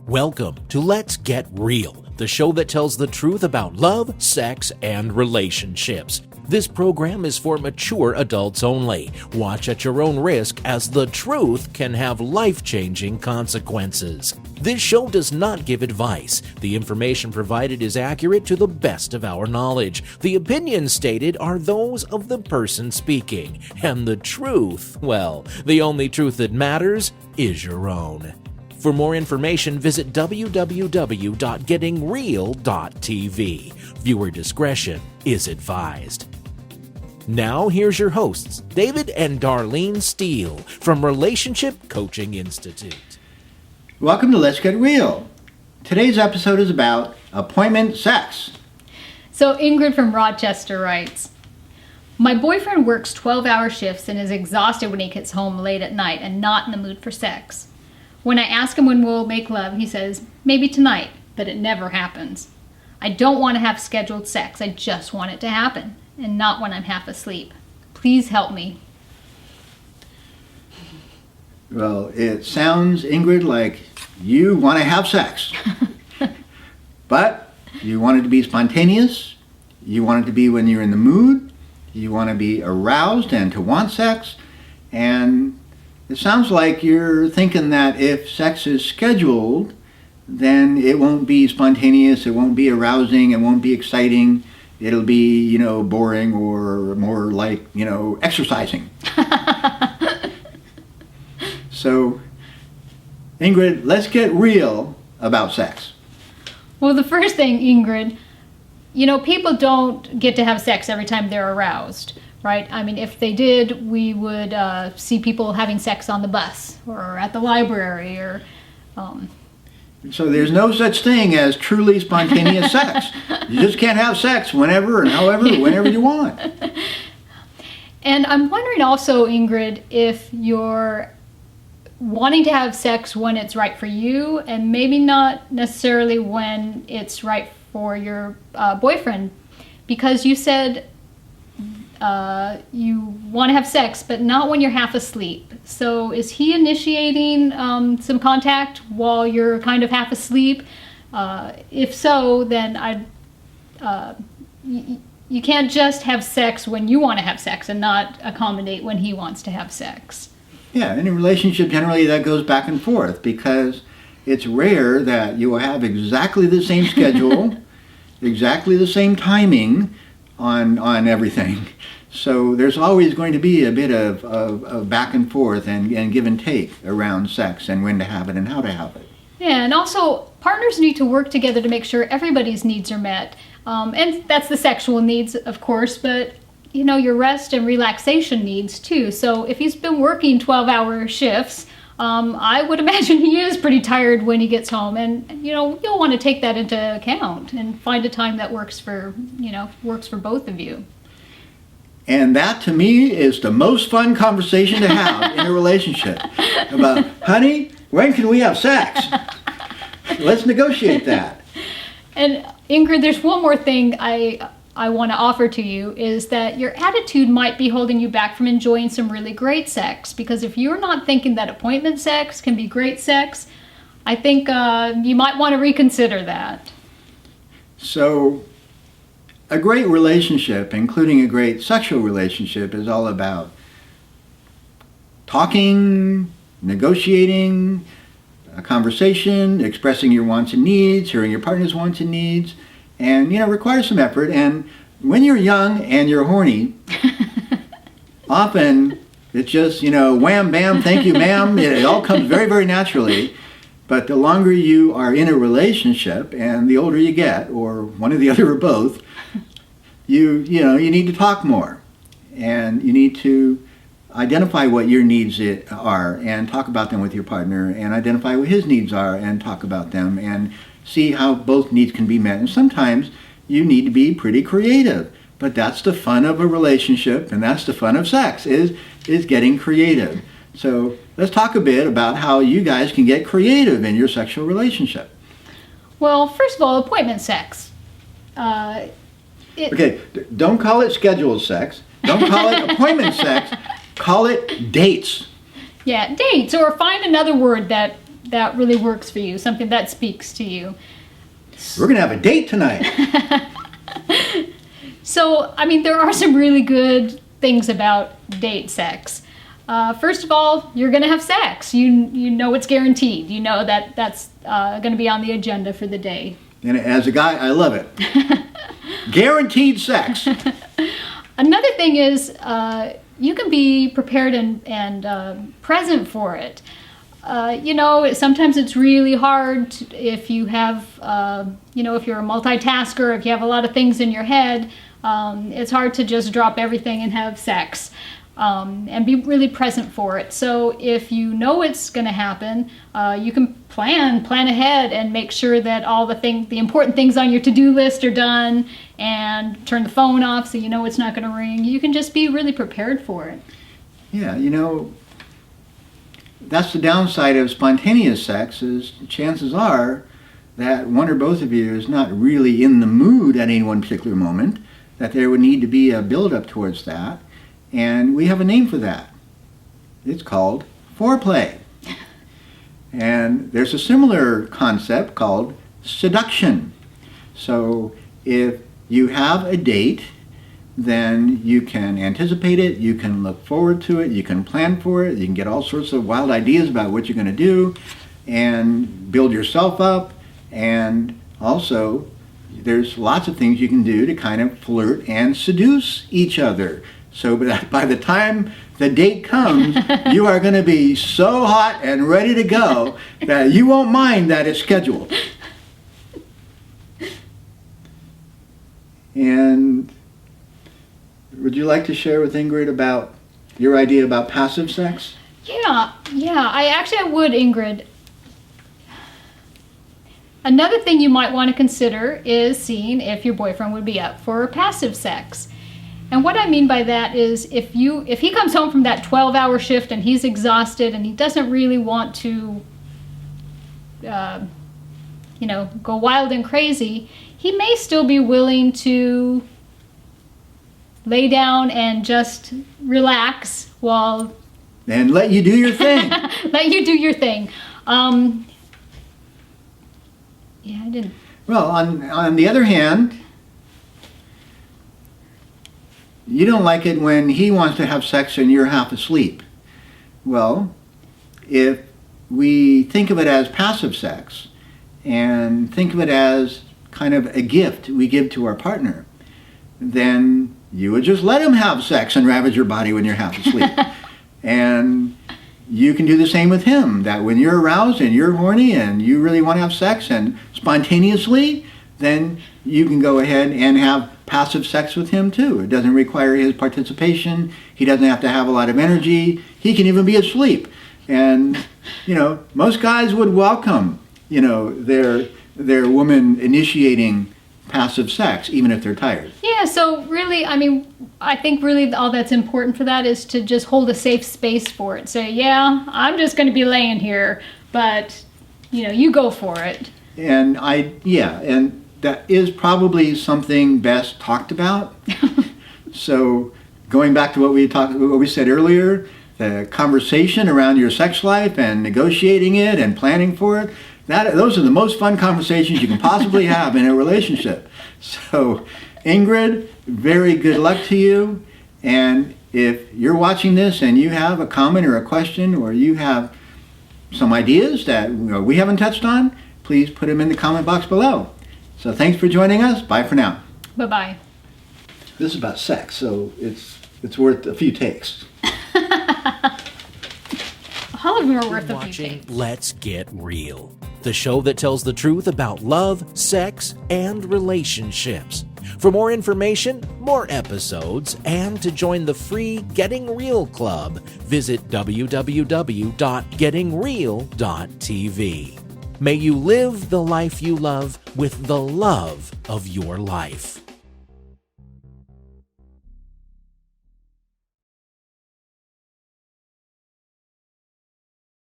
Welcome to Let's Get Real, the show that tells the truth about love, sex, and relationships. This program is for mature adults only. Watch at your own risk, as the truth can have life-changing consequences. This show does not give advice. The information provided is accurate to the best of our knowledge. The opinions stated are those of the person speaking. And the truth, well, the only truth that matters is your own. For more information, visit www.gettingreal.tv. Viewer discretion is advised. Now, here's your hosts, David and Darlene Steele from Relationship Coaching Institute. Welcome to Let's Get Real. Today's episode is about appointment sex. So Ingrid from Rochester writes, my boyfriend works 12-hour shifts and is exhausted when he gets home late at night and not in the mood for sex. When I ask him when we'll make love, he says, maybe tonight, but it never happens. I don't want to have scheduled sex. I just want it to happen, and not when I'm half asleep. Please help me. Well, it sounds, Ingrid, like you want to have sex. But you want it to be spontaneous. You want it to be when you're in the mood. You want to be aroused and to want sex. And it sounds like you're thinking that if sex is scheduled, then it won't be spontaneous, it won't be arousing, it won't be exciting. It'll be, boring or more like, exercising. So, Ingrid, let's get real about sex. Well, the first thing, Ingrid, people don't get to have sex every time they're aroused. Right? I mean, if they did, we would see people having sex on the bus or at the library or... So there's no such thing as truly spontaneous sex. You just can't have sex whenever and however, whenever you want. And I'm wondering also, Ingrid, if you're wanting to have sex when it's right for you and maybe not necessarily when it's right for your boyfriend. Because you said... you want to have sex, but not when you're half asleep. So is he initiating some contact while you're kind of half asleep? If so, then you can't just have sex when you want to have sex and not accommodate when he wants to have sex. Yeah, in a relationship, generally that goes back and forth because it's rare that you will have exactly the same schedule, exactly the same timing on everything. So there's always going to be a bit of back and forth and give and take around sex and when to have it and how to have it. Yeah, and also partners need to work together to make sure everybody's needs are met. And that's the sexual needs, of course, but your rest and relaxation needs too. So if he's been working 12-hour shifts, I would imagine he is pretty tired when he gets home, and you'll want to take that into account and find a time that works for both of you. And that to me is the most fun conversation to have in a relationship about, honey, when can we have sex? Let's negotiate that. And Ingrid, there's one more thing I want to offer to you is that your attitude might be holding you back from enjoying some really great sex. Because if you're not thinking that appointment sex can be great sex, I think you might want to reconsider that. So, a great relationship, including a great sexual relationship, is all about talking, negotiating, a conversation, expressing your wants and needs, hearing your partner's wants and needs. And, requires some effort. And when you're young and you're horny, often it's just, wham, bam, thank you, ma'am. It all comes very, very naturally. But the longer you are in a relationship and the older you get, or one or the other or both, you need to talk more. And you need to identify what your needs are and talk about them with your partner, and identify what his needs are and talk about them, and see how both needs can be met. And sometimes you need to be pretty creative, but that's the fun of a relationship, and that's the fun of sex, is getting creative. So let's talk a bit about how you guys can get creative in your sexual relationship. Well, first of all, appointment sex. Okay, don't call it scheduled sex. Don't call it appointment sex. Call it dates. Yeah, dates, or find another word that that really works for you, something that speaks to you. We're going to have a date tonight. So, I mean, there are some really good things about date sex. First of all, you're going to have sex. You know it's guaranteed. You know that that's going to be on the agenda for the day. And as a guy, I love it. Guaranteed sex. Another thing is you can be prepared and present for it. Sometimes it's really hard if you have, if you're a multitasker, if you have a lot of things in your head, it's hard to just drop everything and have sex. And be really present for it. So if you know it's going to happen, you can plan ahead and make sure that all the important things on your to-do list are done, and turn the phone off so you know it's not going to ring. You can just be really prepared for it. Yeah, that's the downside of spontaneous sex, is chances are that one or both of you is not really in the mood at any one particular moment, that there would need to be a build-up towards that. And we have a name for that. It's called foreplay. And there's a similar concept called seduction. So if you have a date, then you can anticipate it, you can look forward to it, you can plan for it, you can get all sorts of wild ideas about what you're going to do and build yourself up. And also, there's lots of things you can do to kind of flirt and seduce each other. So by the time the date comes, you are going to be so hot and ready to go that you won't mind that it's scheduled. And would you like to share with Ingrid about your idea about passive sex? Yeah, I would, Ingrid. Another thing you might want to consider is seeing if your boyfriend would be up for passive sex. And what I mean by that is if he comes home from that 12-hour shift and he's exhausted and he doesn't really want to, go wild and crazy, he may still be willing to lay down and just relax while... And let you do your thing. Let you do your thing. I didn't... Well, on the other hand, you don't like it when he wants to have sex and you're half asleep. Well, if we think of it as passive sex and think of it as kind of a gift we give to our partner, then you would just let him have sex and ravage your body when you're half asleep. And you can do the same with him, that when you're aroused and you're horny and you really want to have sex and spontaneously, then you can go ahead and have passive sex with him too. It doesn't require his participation. He doesn't have to have a lot of energy. He can even be asleep. And, most guys would welcome, their woman initiating passive sex, even if they're tired. Yeah, so really, I think really all that's important for that is to just hold a safe space for it. Say, yeah, I'm just going to be laying here, but, you go for it. And that is probably something best talked about. So going back to what we said earlier, the conversation around your sex life and negotiating it and planning for it, those are the most fun conversations you can possibly have in a relationship. So Ingrid, very good luck to you. And if you're watching this and you have a comment or a question, or you have some ideas that we haven't touched on, please put them in the comment box below. So thanks for joining us. Bye for now. Bye-bye. This is about sex, so it's worth a few takes. All of them are worth a few Watching takes. Let's Get Real, the show that tells the truth about love, sex, and relationships. For more information, more episodes, and to join the free Getting Real Club, visit www.gettingreal.tv. May you live the life you love with the love of your life.